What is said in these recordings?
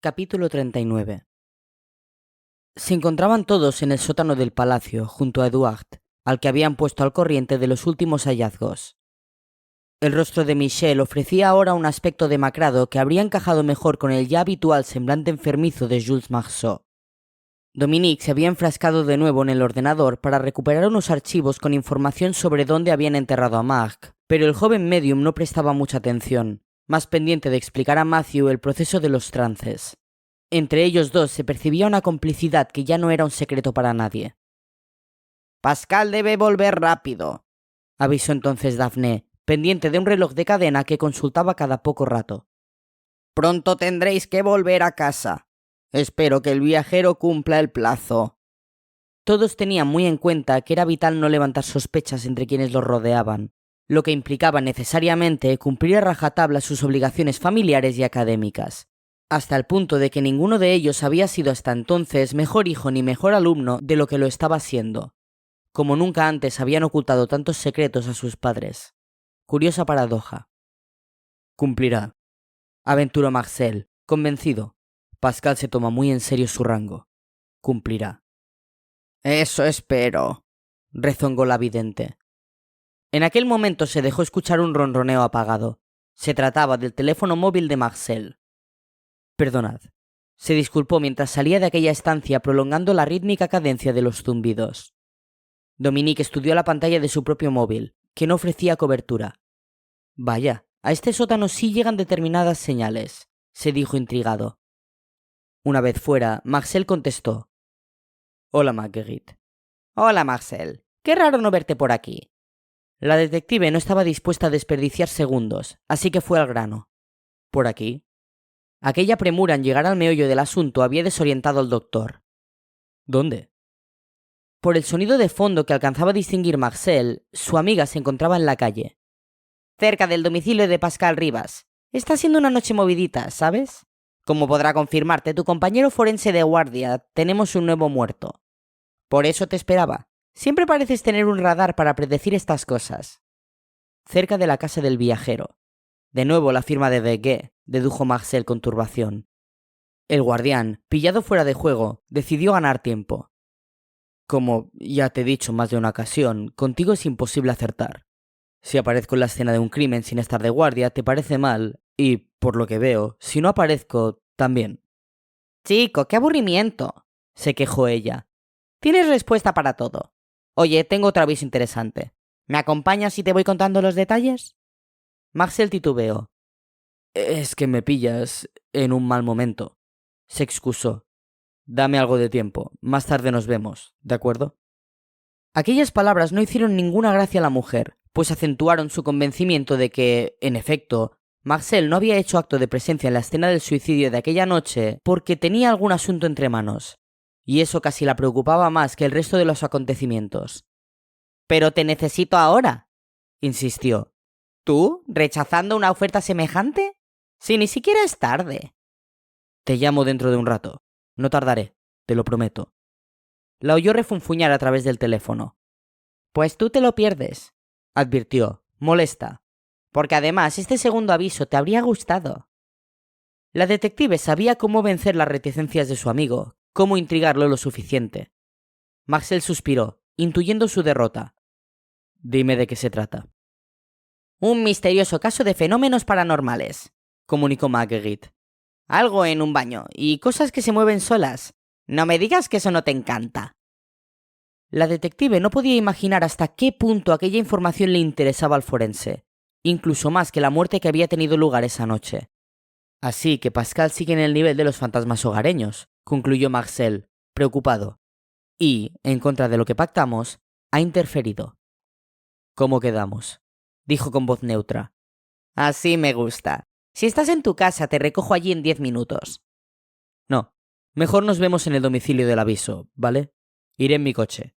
Capítulo 39. Se encontraban todos en el sótano del palacio, junto a Eduard, al que habían puesto al corriente de los últimos hallazgos. El rostro de Michel ofrecía ahora un aspecto demacrado que habría encajado mejor con el ya habitual semblante enfermizo de Jules Marceau. Dominique se había enfrascado de nuevo en el ordenador para recuperar unos archivos con información sobre dónde habían enterrado a Marc, pero el joven medium no prestaba mucha atención, más pendiente de explicar a Matthew el proceso de los trances. Entre ellos dos se percibía una complicidad que ya no era un secreto para nadie. «Pascal debe volver rápido», avisó entonces Daphne, pendiente de un reloj de cadena que consultaba cada poco rato. «Pronto tendréis que volver a casa. Espero que el viajero cumpla el plazo». Todos tenían muy en cuenta que era vital no levantar sospechas entre quienes los rodeaban, lo que implicaba necesariamente cumplir a rajatabla sus obligaciones familiares y académicas, hasta el punto de que ninguno de ellos había sido hasta entonces mejor hijo ni mejor alumno de lo que lo estaba siendo. Como nunca antes habían ocultado tantos secretos a sus padres. Curiosa paradoja. «Cumplirá», aventuró Marcel, convencido. Pascal se toma muy en serio su rango. «Cumplirá». «Eso espero», rezongó la vidente. En aquel momento se dejó escuchar un ronroneo apagado. Se trataba del teléfono móvil de Marcel. «Perdonad», se disculpó mientras salía de aquella estancia prolongando la rítmica cadencia de los zumbidos. Dominique estudió la pantalla de su propio móvil, que no ofrecía cobertura. «Vaya, a este sótano sí llegan determinadas señales», se dijo intrigado. Una vez fuera, Marcel contestó. «Hola, Marguerite». «Hola, Marcel. Qué raro no verte por aquí». La detective no estaba dispuesta a desperdiciar segundos, así que fue al grano. «¿Por aquí?» Aquella premura en llegar al meollo del asunto había desorientado al doctor. «¿Dónde?» Por el sonido de fondo que alcanzaba a distinguir Marcel, su amiga se encontraba en la calle. «Cerca del domicilio de Pascal Rivas. Está siendo una noche movidita, ¿sabes? Como podrá confirmarte tu compañero forense de guardia, tenemos un nuevo muerto. Por eso te esperaba. Siempre pareces tener un radar para predecir estas cosas». Cerca de la casa del viajero. De nuevo la firma de Deguet, dedujo Marcel con turbación. El guardián, pillado fuera de juego, decidió ganar tiempo. «Como ya te he dicho más de una ocasión, contigo es imposible acertar. Si aparezco en la escena de un crimen sin estar de guardia, te parece mal, y, por lo que veo, si no aparezco, también». «Chico, qué aburrimiento», se quejó ella. «Tienes respuesta para todo. Oye, tengo otro aviso interesante. ¿Me acompañas si te voy contando los detalles?» Marcel titubeó. «Es que me pillas en un mal momento», se excusó. «Dame algo de tiempo. Más tarde nos vemos, ¿de acuerdo?» Aquellas palabras no hicieron ninguna gracia a la mujer, pues acentuaron su convencimiento de que, en efecto, Marcel no había hecho acto de presencia en la escena del suicidio de aquella noche porque tenía algún asunto entre manos, y eso casi la preocupaba más que el resto de los acontecimientos. «Pero te necesito ahora», insistió. «¿Tú, rechazando una oferta semejante? Si ni siquiera es tarde». «Te llamo dentro de un rato. No tardaré, te lo prometo». La oyó refunfuñar a través del teléfono. «Pues tú te lo pierdes», advirtió, molesta. «Porque además este segundo aviso te habría gustado». La detective sabía cómo vencer las reticencias de su amigo, cómo intrigarlo lo suficiente. Marcel suspiró, intuyendo su derrota. «Dime de qué se trata». «Un misterioso caso de fenómenos paranormales», comunicó Marguerite. «Algo en un baño y cosas que se mueven solas. No me digas que eso no te encanta». La detective no podía imaginar hasta qué punto aquella información le interesaba al forense, incluso más que la muerte que había tenido lugar esa noche. «Así que Pascal sigue en el nivel de los fantasmas hogareños», concluyó Marcel, preocupado. «Y, en contra de lo que pactamos, ha interferido». «¿Cómo quedamos?», dijo con voz neutra. «Así me gusta. Si estás en tu casa, te recojo allí en 10 minutos». «No, mejor nos vemos en el domicilio del aviso, ¿vale? Iré en mi coche».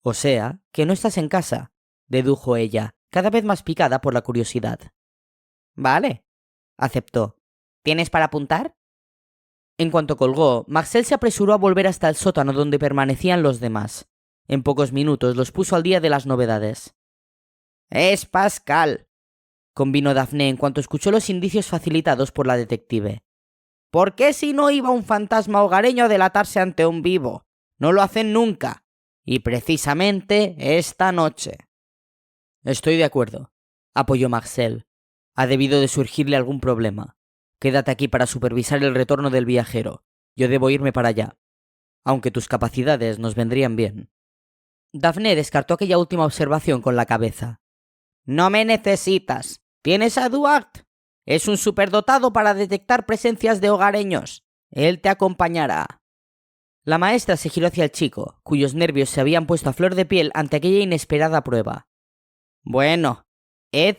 «O sea, que no estás en casa», dedujo ella, cada vez más picada por la curiosidad. «Vale», aceptó. «¿Tienes para apuntar?» En cuanto colgó, Marcel se apresuró a volver hasta el sótano donde permanecían los demás. En pocos minutos los puso al día de las novedades. «Es Pascal», convino Daphne en cuanto escuchó los indicios facilitados por la detective. ¿Por qué si no iba un fantasma hogareño a delatarse ante un vivo? No lo hacen nunca. Y precisamente esta noche. Estoy de acuerdo, apoyó Marcel. Ha debido de surgirle algún problema. Quédate aquí para supervisar el retorno del viajero. Yo debo irme para allá. Aunque tus capacidades nos vendrían bien. Daphne descartó aquella última observación con la cabeza. No me necesitas. ¿Tienes a Duarte? Es un superdotado para detectar presencias de hogareños. Él te acompañará. La maestra se giró hacia el chico, cuyos nervios se habían puesto a flor de piel ante aquella inesperada prueba. Bueno, Ed,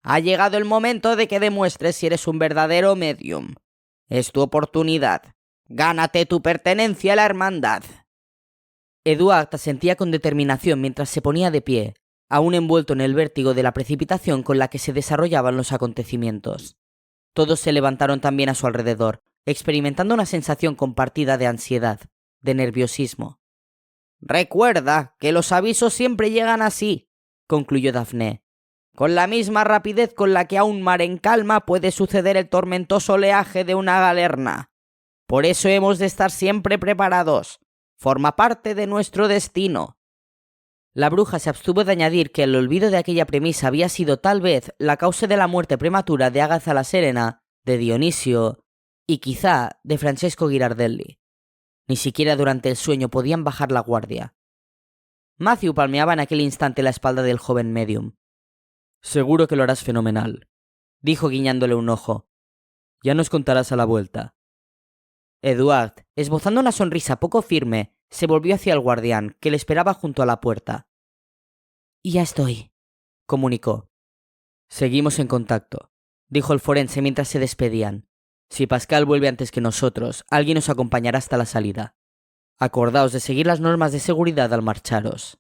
ha llegado el momento de que demuestres si eres un verdadero medium. Es tu oportunidad. Gánate tu pertenencia a la hermandad. Eduard asentía con determinación mientras se ponía de pie, aún envuelto en el vértigo de la precipitación con la que se desarrollaban los acontecimientos. Todos se levantaron también a su alrededor, experimentando una sensación compartida de ansiedad, de nerviosismo. Recuerda que los avisos siempre llegan así, concluyó Daphne, con la misma rapidez con la que a un mar en calma puede suceder el tormentoso oleaje de una galerna. Por eso hemos de estar siempre preparados. Forma parte de nuestro destino. La bruja se abstuvo de añadir que el olvido de aquella premisa había sido tal vez la causa de la muerte prematura de Ágatha la Serena, de Dionisio y quizá de Francesco Girardelli. Ni siquiera durante el sueño podían bajar la guardia. Matthew palmeaba en aquel instante la espalda del joven medium. Seguro que lo harás fenomenal, dijo guiñándole un ojo. Ya nos contarás a la vuelta. Eduard, esbozando una sonrisa poco firme, se volvió hacia el guardián, que le esperaba junto a la puerta. Ya estoy, comunicó. Seguimos en contacto, dijo el forense mientras se despedían. Si Pascal vuelve antes que nosotros, alguien nos acompañará hasta la salida. Acordaos de seguir las normas de seguridad al marcharos.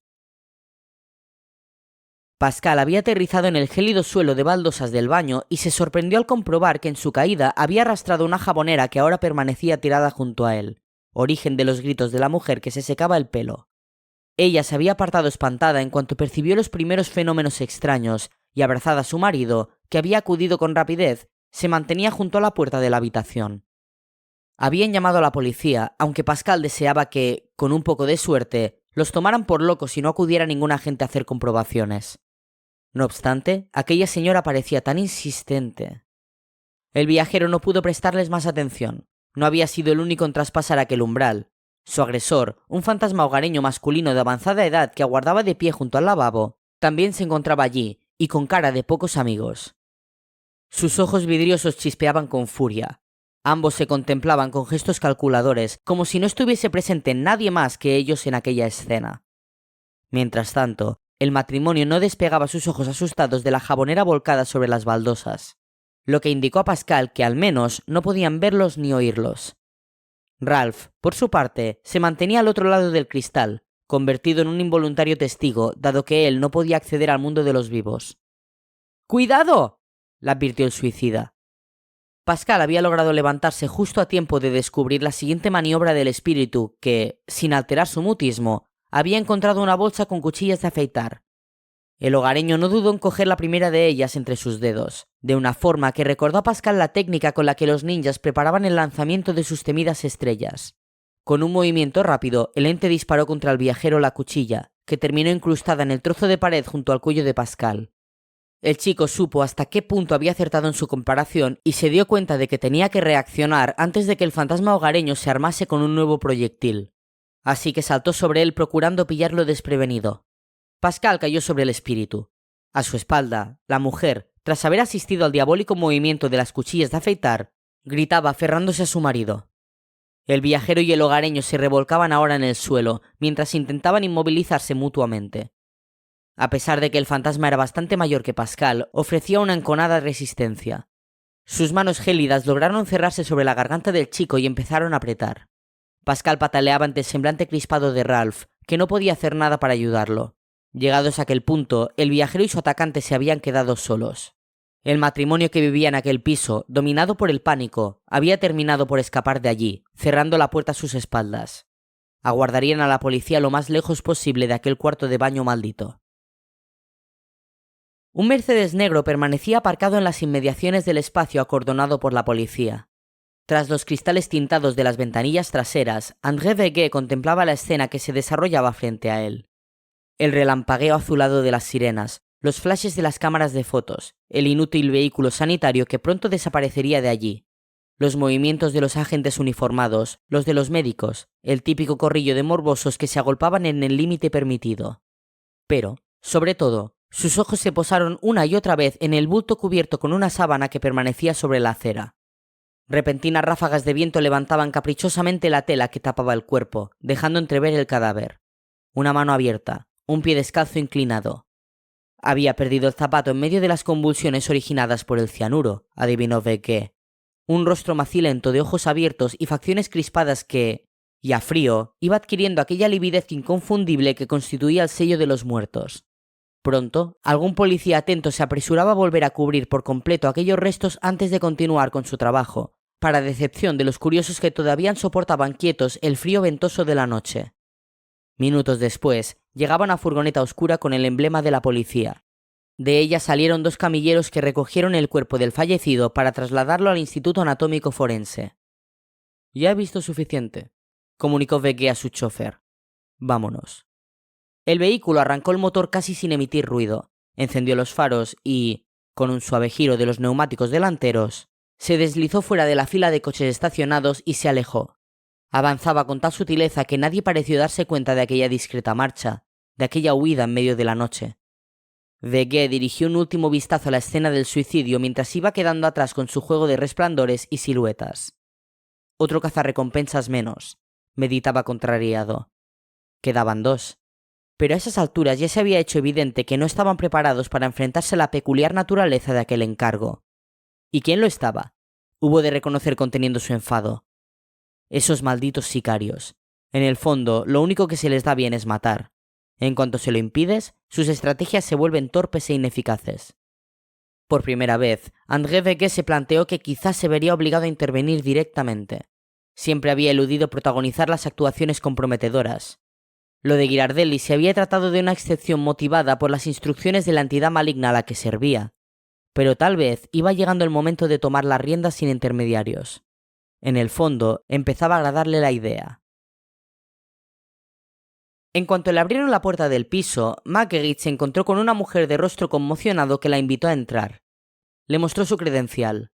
Pascal había aterrizado en el gélido suelo de baldosas del baño y se sorprendió al comprobar que en su caída había arrastrado una jabonera que ahora permanecía tirada junto a él, origen de los gritos de la mujer que se secaba el pelo. Ella se había apartado espantada en cuanto percibió los primeros fenómenos extraños y, abrazada a su marido, que había acudido con rapidez, se mantenía junto a la puerta de la habitación. Habían llamado a la policía, aunque Pascal deseaba que, con un poco de suerte, los tomaran por locos y no acudiera ningún agente a hacer comprobaciones. No obstante, aquella señora parecía tan insistente. El viajero no pudo prestarles más atención. No había sido el único en traspasar aquel umbral. Su agresor, un fantasma hogareño masculino de avanzada edad que aguardaba de pie junto al lavabo, también se encontraba allí, y con cara de pocos amigos. Sus ojos vidriosos chispeaban con furia. Ambos se contemplaban con gestos calculadores, como si no estuviese presente nadie más que ellos en aquella escena. Mientras tanto, el matrimonio no despegaba sus ojos asustados de la jabonera volcada sobre las baldosas, lo que indicó a Pascal que al menos no podían verlos ni oírlos. Ralph, por su parte, se mantenía al otro lado del cristal, convertido en un involuntario testigo, dado que él no podía acceder al mundo de los vivos. ¡Cuidado!, le advirtió el suicida. Pascal había logrado levantarse justo a tiempo de descubrir la siguiente maniobra del espíritu que, sin alterar su mutismo, había encontrado una bolsa con cuchillas de afeitar. El hogareño no dudó en coger la primera de ellas entre sus dedos, de una forma que recordó a Pascal la técnica con la que los ninjas preparaban el lanzamiento de sus temidas estrellas. Con un movimiento rápido, el ente disparó contra el viajero la cuchilla, que terminó incrustada en el trozo de pared junto al cuello de Pascal. El chico supo hasta qué punto había acertado en su comparación y se dio cuenta de que tenía que reaccionar antes de que el fantasma hogareño se armase con un nuevo proyectil. Así que saltó sobre él procurando pillarlo desprevenido. Pascal cayó sobre el espíritu. A su espalda, la mujer, tras haber asistido al diabólico movimiento de las cuchillas de afeitar, gritaba aferrándose a su marido. El viajero y el hogareño se revolcaban ahora en el suelo, mientras intentaban inmovilizarse mutuamente. A pesar de que el fantasma era bastante mayor que Pascal, ofrecía una enconada resistencia. Sus manos gélidas lograron cerrarse sobre la garganta del chico y empezaron a apretar. Pascal pataleaba ante el semblante crispado de Ralph, que no podía hacer nada para ayudarlo. Llegados a aquel punto, el viajero y su atacante se habían quedado solos. El matrimonio que vivía en aquel piso, dominado por el pánico, había terminado por escapar de allí, cerrando la puerta a sus espaldas. Aguardarían a la policía lo más lejos posible de aquel cuarto de baño maldito. Un Mercedes negro permanecía aparcado en las inmediaciones del espacio acordonado por la policía. Tras los cristales tintados de las ventanillas traseras, André Veguet contemplaba la escena que se desarrollaba frente a él. El relampagueo azulado de las sirenas, los flashes de las cámaras de fotos, el inútil vehículo sanitario que pronto desaparecería de allí, los movimientos de los agentes uniformados, los de los médicos, el típico corrillo de morbosos que se agolpaban en el límite permitido. Pero, sobre todo, sus ojos se posaron una y otra vez en el bulto cubierto con una sábana que permanecía sobre la acera. Repentinas ráfagas de viento levantaban caprichosamente la tela que tapaba el cuerpo, dejando entrever el cadáver. Una mano abierta, un pie descalzo inclinado. Había perdido el zapato en medio de las convulsiones originadas por el cianuro, adivinó Veguet. Un rostro macilento de ojos abiertos y facciones crispadas que, y a frío, iba adquiriendo aquella lividez inconfundible que constituía el sello de los muertos. Pronto, algún policía atento se apresuraba a volver a cubrir por completo aquellos restos antes de continuar con su trabajo, para decepción de los curiosos que todavía soportaban quietos el frío ventoso de la noche. Minutos después, llegaba una furgoneta oscura con el emblema de la policía. De ella salieron dos camilleros que recogieron el cuerpo del fallecido para trasladarlo al Instituto Anatómico Forense. «Ya he visto suficiente», comunicó Veguet a su chofer. «Vámonos». El vehículo arrancó el motor casi sin emitir ruido, encendió los faros y, con un suave giro de los neumáticos delanteros, se deslizó fuera de la fila de coches estacionados y se alejó. Avanzaba con tal sutileza que nadie pareció darse cuenta de aquella discreta marcha, de aquella huida en medio de la noche. Veguet dirigió un último vistazo a la escena del suicidio mientras iba quedando atrás con su juego de resplandores y siluetas. Otro cazarrecompensas menos, meditaba contrariado. Quedaban dos. Pero a esas alturas ya se había hecho evidente que no estaban preparados para enfrentarse a la peculiar naturaleza de aquel encargo. ¿Y quién lo estaba? Hubo de reconocer conteniendo su enfado. Esos malditos sicarios. En el fondo, lo único que se les da bien es matar. En cuanto se lo impides, sus estrategias se vuelven torpes e ineficaces. Por primera vez, André Veguet se planteó que quizás se vería obligado a intervenir directamente. Siempre había eludido protagonizar las actuaciones comprometedoras. Lo de Girardelli se había tratado de una excepción motivada por las instrucciones de la entidad maligna a la que servía, pero tal vez iba llegando el momento de tomar las riendas sin intermediarios. En el fondo, empezaba a agradarle la idea. En cuanto le abrieron la puerta del piso, Marguerite se encontró con una mujer de rostro conmocionado que la invitó a entrar. Le mostró su credencial.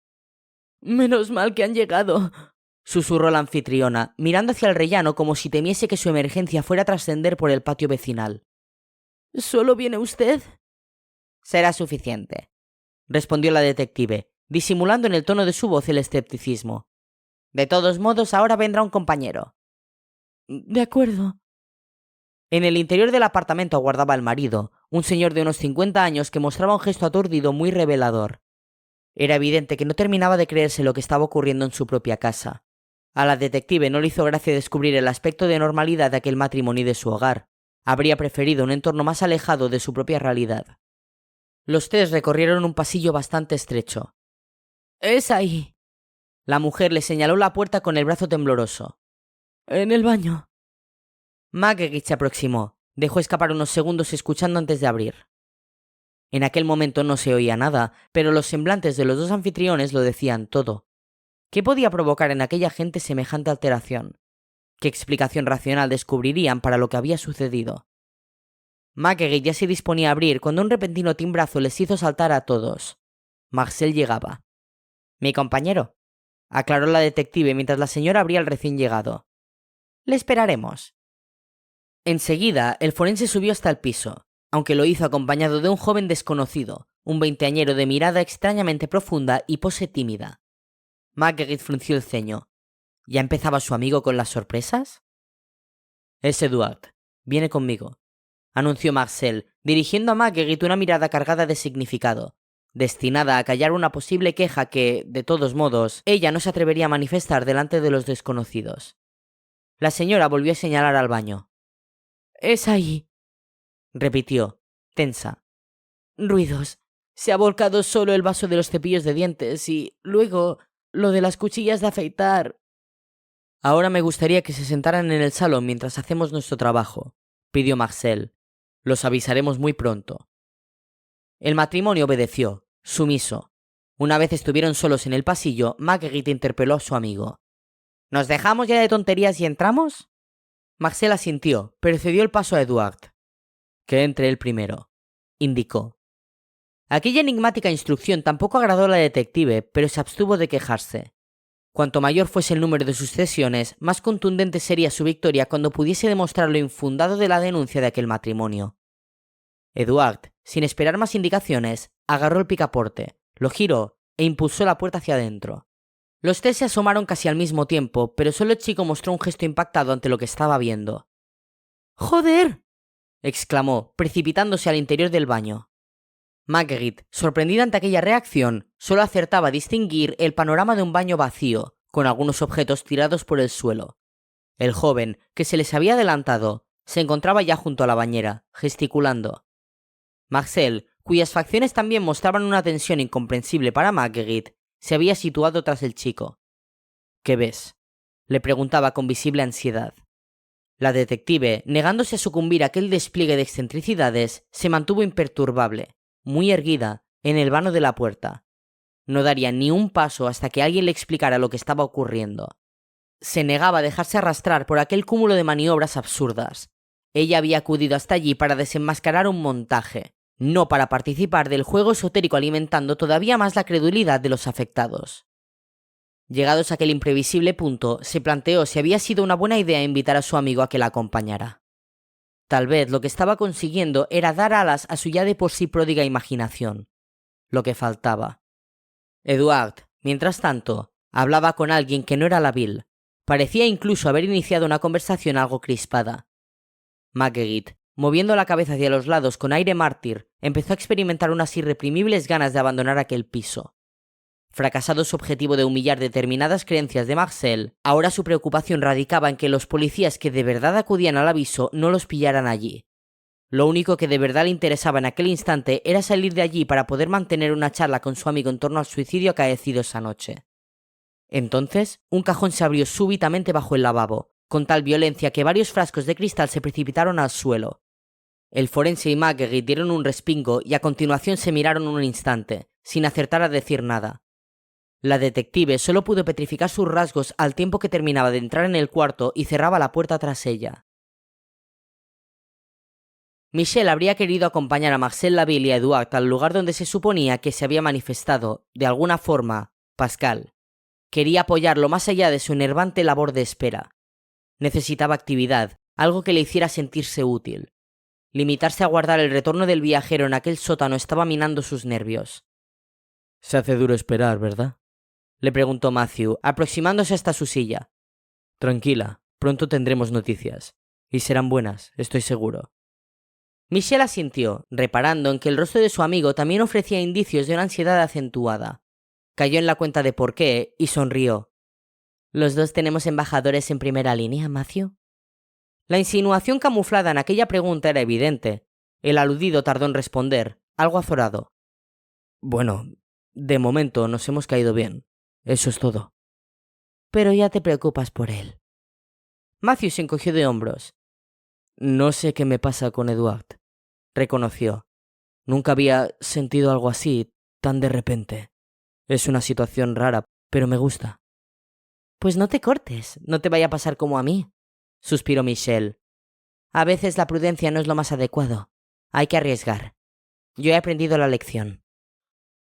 «Menos mal que han llegado», susurró la anfitriona, mirando hacia el rellano como si temiese que su emergencia fuera a trascender por el patio vecinal. «¿Solo viene usted?» «Será suficiente», respondió la detective, disimulando en el tono de su voz el escepticismo. «De todos modos, ahora vendrá un compañero». «De acuerdo». En el interior del apartamento aguardaba el marido, un señor de unos 50 años que mostraba un gesto aturdido muy revelador. Era evidente que no terminaba de creerse lo que estaba ocurriendo en su propia casa. A la detective no le hizo gracia descubrir el aspecto de normalidad de aquel matrimonio y de su hogar. Habría preferido un entorno más alejado de su propia realidad. Los tres recorrieron un pasillo bastante estrecho. «Es ahí». La mujer le señaló la puerta con el brazo tembloroso. «En el baño». Marguerite se aproximó, dejó escapar unos segundos escuchando antes de abrir. En aquel momento no se oía nada, pero los semblantes de los dos anfitriones lo decían todo. ¿Qué podía provocar en aquella gente semejante alteración? ¿Qué explicación racional descubrirían para lo que había sucedido? Marguerite ya se disponía a abrir cuando un repentino timbrazo les hizo saltar a todos. Marcel llegaba. «Mi compañero», aclaró la detective mientras la señora abría al recién llegado. «Le esperaremos». Enseguida, el forense subió hasta el piso, aunque lo hizo acompañado de un joven desconocido, un veinteañero de mirada extrañamente profunda y pose tímida. Marguerite frunció el ceño. ¿Ya empezaba su amigo con las sorpresas? «Es Eduard. Viene conmigo», anunció Marcel, dirigiendo a Marguerite una mirada cargada de significado, destinada a callar una posible queja que, de todos modos, ella no se atrevería a manifestar delante de los desconocidos. La señora volvió a señalar al baño. «Es ahí», repitió, tensa. «Ruidos. Se ha volcado solo el vaso de los cepillos de dientes y, luego, lo de las cuchillas de afeitar». «Ahora me gustaría que se sentaran en el salón mientras hacemos nuestro trabajo», pidió Marcel. «Los avisaremos muy pronto». El matrimonio obedeció, sumiso. Una vez estuvieron solos en el pasillo, Marguerite interpeló a su amigo. ¿Nos dejamos ya de tonterías y entramos? Marcel asintió, pero cedió el paso a Eduard. Que entre él primero, indicó. Aquella enigmática instrucción tampoco agradó a la detective, pero se abstuvo de quejarse. Cuanto mayor fuese el número de sus cesiones, más contundente sería su victoria cuando pudiese demostrar lo infundado de la denuncia de aquel matrimonio. Eduard, sin esperar más indicaciones, agarró el picaporte, lo giró e impulsó la puerta hacia adentro. Los tres se asomaron casi al mismo tiempo, pero solo el chico mostró un gesto impactado ante lo que estaba viendo. ¡Joder!, exclamó, precipitándose al interior del baño. Marguerite, sorprendida ante aquella reacción, solo acertaba a distinguir el panorama de un baño vacío, con algunos objetos tirados por el suelo. El joven, que se les había adelantado, se encontraba ya junto a la bañera, gesticulando. Marcel, cuyas facciones también mostraban una tensión incomprensible para Marguerite, se había situado tras el chico. ¿Qué ves?, le preguntaba con visible ansiedad. La detective, negándose a sucumbir a aquel despliegue de excentricidades, se mantuvo imperturbable, muy erguida, en el vano de la puerta. No daría ni un paso hasta que alguien le explicara lo que estaba ocurriendo. Se negaba a dejarse arrastrar por aquel cúmulo de maniobras absurdas. Ella había acudido hasta allí para desenmascarar un montaje, no para participar del juego esotérico, alimentando todavía más la credulidad de los afectados. Llegados a aquel imprevisible punto, se planteó si había sido una buena idea invitar a su amigo a que la acompañara. Tal vez lo que estaba consiguiendo era dar alas a su ya de por sí pródiga imaginación. Lo que faltaba. Eduard, mientras tanto, hablaba con alguien que no era Laville. Parecía incluso haber iniciado una conversación algo crispada. Marguerite, moviendo la cabeza hacia los lados con aire mártir, empezó a experimentar unas irreprimibles ganas de abandonar aquel piso. Fracasado su objetivo de humillar determinadas creencias de Marcel, ahora su preocupación radicaba en que los policías que de verdad acudían al aviso no los pillaran allí. Lo único que de verdad le interesaba en aquel instante era salir de allí para poder mantener una charla con su amigo en torno al suicidio acaecido esa noche. Entonces, un cajón se abrió súbitamente bajo el lavabo, con tal violencia que varios frascos de cristal se precipitaron al suelo. El forense y Marguerite dieron un respingo y a continuación se miraron un instante, sin acertar a decir nada. La detective solo pudo petrificar sus rasgos al tiempo que terminaba de entrar en el cuarto y cerraba la puerta tras ella. Michel habría querido acompañar a Marcel Laville y a Eduard al lugar donde se suponía que se había manifestado, de alguna forma, Pascal. Quería apoyarlo más allá de su enervante labor de espera. Necesitaba actividad, algo que le hiciera sentirse útil. Limitarse a guardar el retorno del viajero en aquel sótano estaba minando sus nervios. Se hace duro esperar, ¿verdad?, le preguntó Matthew, aproximándose hasta su silla. Tranquila, pronto tendremos noticias. Y serán buenas, estoy seguro. Michel asintió, reparando en que el rostro de su amigo también ofrecía indicios de una ansiedad acentuada. Cayó en la cuenta de por qué y sonrió. ¿Los dos tenemos embajadores en primera línea, Matthew? La insinuación camuflada en aquella pregunta era evidente. El aludido tardó en responder, algo azorado. Bueno, de momento nos hemos caído bien. Eso es todo. Pero ya te preocupas por él. Matthew se encogió de hombros. No sé qué me pasa con Eduard, reconoció. Nunca había sentido algo así, tan de repente. Es una situación rara, pero me gusta. Pues no te cortes, no te vaya a pasar como a mí, suspiró Michel. A veces la prudencia no es lo más adecuado. Hay que arriesgar. Yo he aprendido la lección.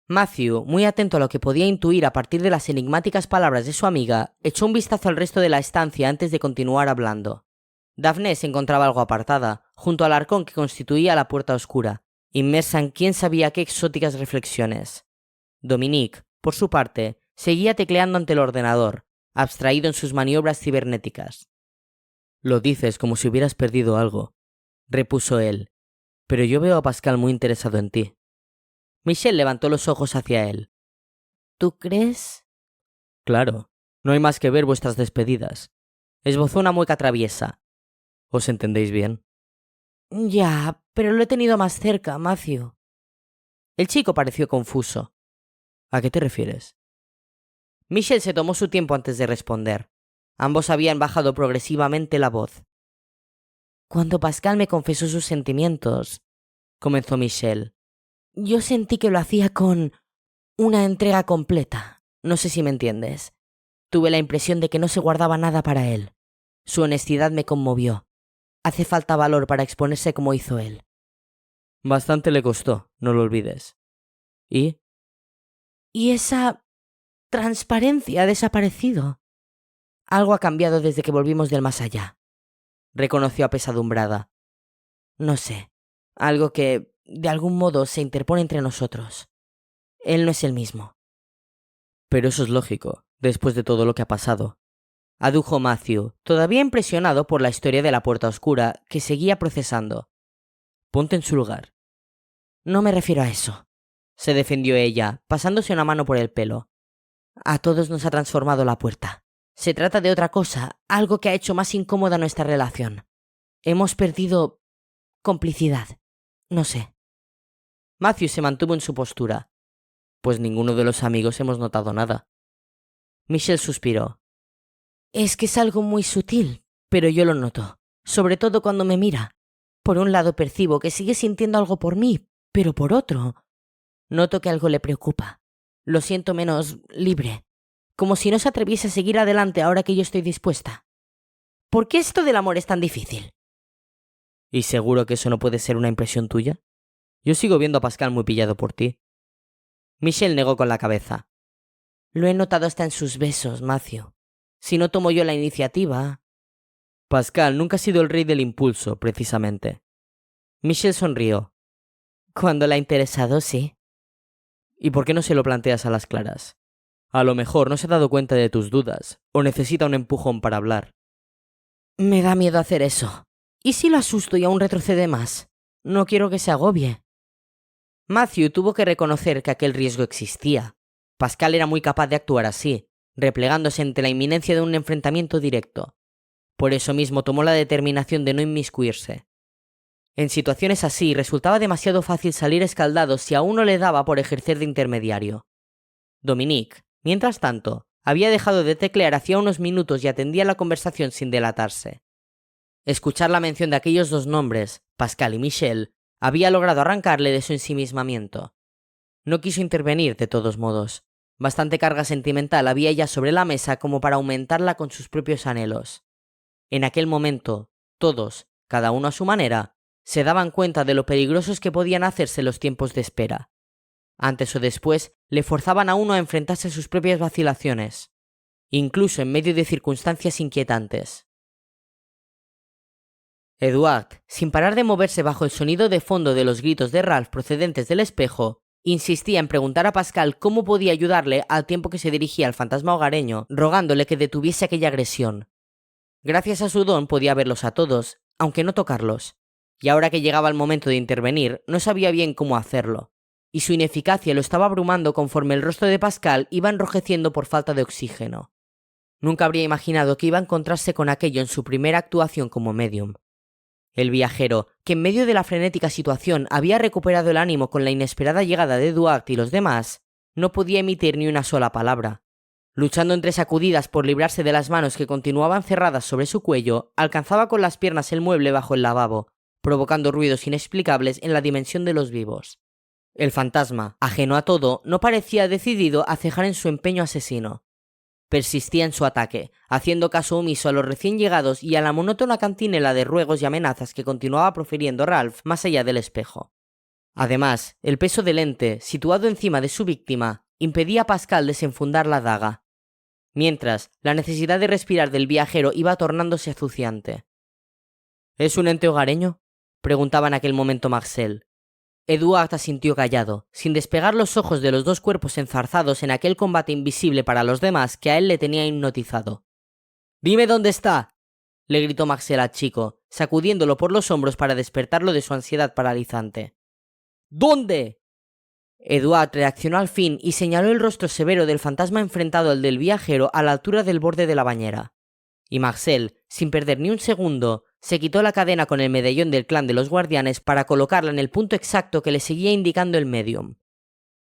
Matthew, muy atento a lo que podía intuir a partir de las enigmáticas palabras de su amiga, echó un vistazo al resto de la estancia antes de continuar hablando. Daphne se encontraba algo apartada, junto al arcón que constituía la puerta oscura, inmersa en quién sabía qué exóticas reflexiones. Dominique, por su parte, seguía tecleando ante el ordenador, abstraído en sus maniobras cibernéticas. Lo dices como si hubieras perdido algo, repuso él, pero yo veo a Pascal muy interesado en ti. Michel levantó los ojos hacia él. ¿Tú crees? Claro, no hay más que ver vuestras despedidas. Esbozó una mueca traviesa. ¿Os entendéis bien? Ya, pero lo he tenido más cerca, Matthew. El chico pareció confuso. ¿A qué te refieres? Michel se tomó su tiempo antes de responder. Ambos habían bajado progresivamente la voz. Cuando Pascal me confesó sus sentimientos, comenzó Michel, yo sentí que lo hacía con Una entrega completa. No sé si me entiendes. Tuve la impresión de que no se guardaba nada para él. Su honestidad me conmovió. Hace falta valor para exponerse como hizo él. Bastante le costó, no lo olvides. ¿Y? Y esa transparencia ha desaparecido. Algo ha cambiado desde que volvimos del más allá, reconoció apesadumbrada. No sé, algo que, de algún modo, se interpone entre nosotros. Él no es el mismo. Pero eso es lógico, después de todo lo que ha pasado, adujo Matthew, todavía impresionado por la historia de la puerta oscura que seguía procesando. Ponte en su lugar. No me refiero a eso, se defendió ella, pasándose una mano por el pelo. A todos nos ha transformado la puerta. Se trata de otra cosa, algo que ha hecho más incómoda nuestra relación. Hemos perdido complicidad. No sé. Matthew se mantuvo en su postura. Pues ninguno de los amigos hemos notado nada. Michelle suspiró. Es que es algo muy sutil, pero yo lo noto, sobre todo cuando me mira. Por un lado percibo que sigue sintiendo algo por mí, pero por otro, noto que algo le preocupa. Lo siento menos libre, como si no se atreviese a seguir adelante ahora que yo estoy dispuesta. ¿Por qué esto del amor es tan difícil? ¿Y seguro que eso no puede ser una impresión tuya? Yo sigo viendo a Pascal muy pillado por ti. Michelle negó con la cabeza. Lo he notado hasta en sus besos, Matthew. Si no tomo yo la iniciativa... Pascal nunca ha sido el rey del impulso, precisamente. Michelle sonrió. Cuando la ha interesado, sí. ¿Y por qué no se lo planteas a las claras? A lo mejor no se ha dado cuenta de tus dudas, o necesita un empujón para hablar. Me da miedo hacer eso. ¿Y si lo asusto y aún retrocede más? No quiero que se agobie. Matthew tuvo que reconocer que aquel riesgo existía. Pascal era muy capaz de actuar así, replegándose ante la inminencia de un enfrentamiento directo. Por eso mismo tomó la determinación de no inmiscuirse. En situaciones así resultaba demasiado fácil salir escaldado si a uno le daba por ejercer de intermediario. Dominique, mientras tanto, había dejado de teclear hacía unos minutos y atendía la conversación sin delatarse. Escuchar la mención de aquellos dos nombres, Pascal y Michelle, había logrado arrancarle de su ensimismamiento. No quiso intervenir de todos modos. Bastante carga sentimental había ya sobre la mesa como para aumentarla con sus propios anhelos. En aquel momento, todos, cada uno a su manera, se daban cuenta de lo peligrosos que podían hacerse los tiempos de espera. Antes o después, le forzaban a uno a enfrentarse a sus propias vacilaciones, incluso en medio de circunstancias inquietantes. Edward, sin parar de moverse bajo el sonido de fondo de los gritos de Ralph procedentes del espejo, insistía en preguntar a Pascal cómo podía ayudarle al tiempo que se dirigía al fantasma hogareño, rogándole que detuviese aquella agresión. Gracias a su don podía verlos a todos, aunque no tocarlos, y ahora que llegaba el momento de intervenir, no sabía bien cómo hacerlo, y su ineficacia lo estaba abrumando conforme el rostro de Pascal iba enrojeciendo por falta de oxígeno. Nunca habría imaginado que iba a encontrarse con aquello en su primera actuación como medium. El viajero, que en medio de la frenética situación había recuperado el ánimo con la inesperada llegada de Duarte y los demás, no podía emitir ni una sola palabra. Luchando entre sacudidas por librarse de las manos que continuaban cerradas sobre su cuello, alcanzaba con las piernas el mueble bajo el lavabo, provocando ruidos inexplicables en la dimensión de los vivos. El fantasma, ajeno a todo, no parecía decidido a cejar en su empeño asesino. Persistía en su ataque, haciendo caso omiso a los recién llegados y a la monótona cantinela de ruegos y amenazas que continuaba profiriendo Ralph más allá del espejo. Además, el peso del ente, situado encima de su víctima, impedía a Pascal desenfundar la daga. Mientras, la necesidad de respirar del viajero iba tornándose acuciante. ¿Es un ente hogareño?, preguntaba en aquel momento Marcel. Edward asintió callado, sin despegar los ojos de los dos cuerpos enzarzados en aquel combate invisible para los demás que a él le tenía hipnotizado. «¡Dime dónde está!», le gritó Marcel al chico, sacudiéndolo por los hombros para despertarlo de su ansiedad paralizante. «¿Dónde?». Edward reaccionó al fin y señaló el rostro severo del fantasma enfrentado al del viajero a la altura del borde de la bañera. Y Marcel, sin perder ni un segundo, se quitó la cadena con el medallón del clan de los guardianes para colocarla en el punto exacto que le seguía indicando el medium.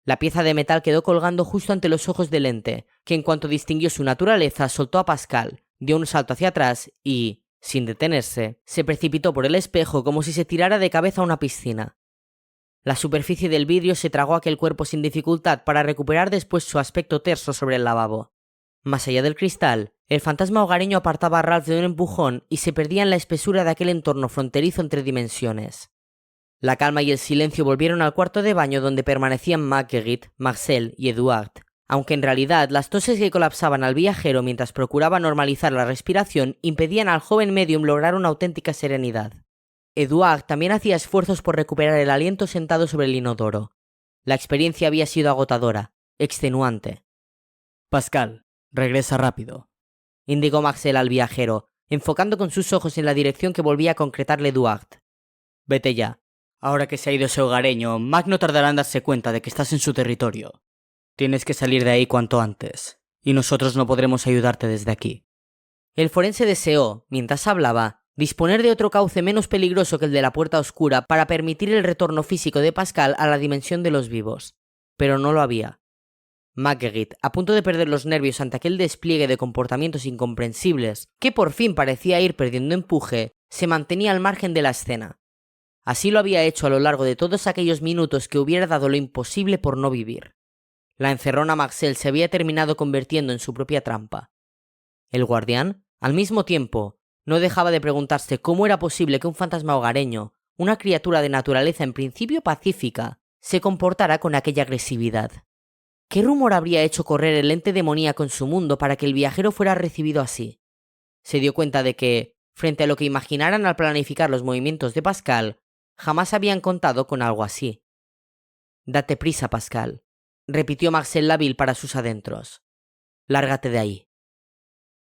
La pieza de metal quedó colgando justo ante los ojos del ente, que en cuanto distinguió su naturaleza soltó a Pascal, dio un salto hacia atrás y, sin detenerse, se precipitó por el espejo como si se tirara de cabeza a una piscina. La superficie del vidrio se tragó aquel cuerpo sin dificultad para recuperar después su aspecto terso sobre el lavabo. Más allá del cristal, el fantasma hogareño apartaba a Ralph de un empujón y se perdía en la espesura de aquel entorno fronterizo entre dimensiones. La calma y el silencio volvieron al cuarto de baño donde permanecían Marguerite, Marcel y Eduard, aunque en realidad las toses que colapsaban al viajero mientras procuraba normalizar la respiración impedían al joven medium lograr una auténtica serenidad. Eduard también hacía esfuerzos por recuperar el aliento sentado sobre el inodoro. La experiencia había sido agotadora, extenuante. Pascal, regresa rápido, indicó Marcel al viajero, enfocando con sus ojos en la dirección que volvía a concretarle Eduard. Vete ya. Ahora que se ha ido ese hogareño, Mac no tardará en darse cuenta de que estás en su territorio. Tienes que salir de ahí cuanto antes, y nosotros no podremos ayudarte desde aquí. El forense deseó, mientras hablaba, disponer de otro cauce menos peligroso que el de la puerta oscura para permitir el retorno físico de Pascal a la dimensión de los vivos, pero no lo había. Marguerite, a punto de perder los nervios ante aquel despliegue de comportamientos incomprensibles, que por fin parecía ir perdiendo empuje, se mantenía al margen de la escena. Así lo había hecho a lo largo de todos aquellos minutos que hubiera dado lo imposible por no vivir. La encerrona Marcel se había terminado convirtiendo en su propia trampa. El guardián, al mismo tiempo, no dejaba de preguntarse cómo era posible que un fantasma hogareño, una criatura de naturaleza en principio pacífica, se comportara con aquella agresividad. ¿Qué rumor habría hecho correr el ente demoníaco en su mundo para que el viajero fuera recibido así? Se dio cuenta de que, frente a lo que imaginaran al planificar los movimientos de Pascal, jamás habían contado con algo así. «Date prisa, Pascal», repitió Marcel Laville para sus adentros. «Lárgate de ahí».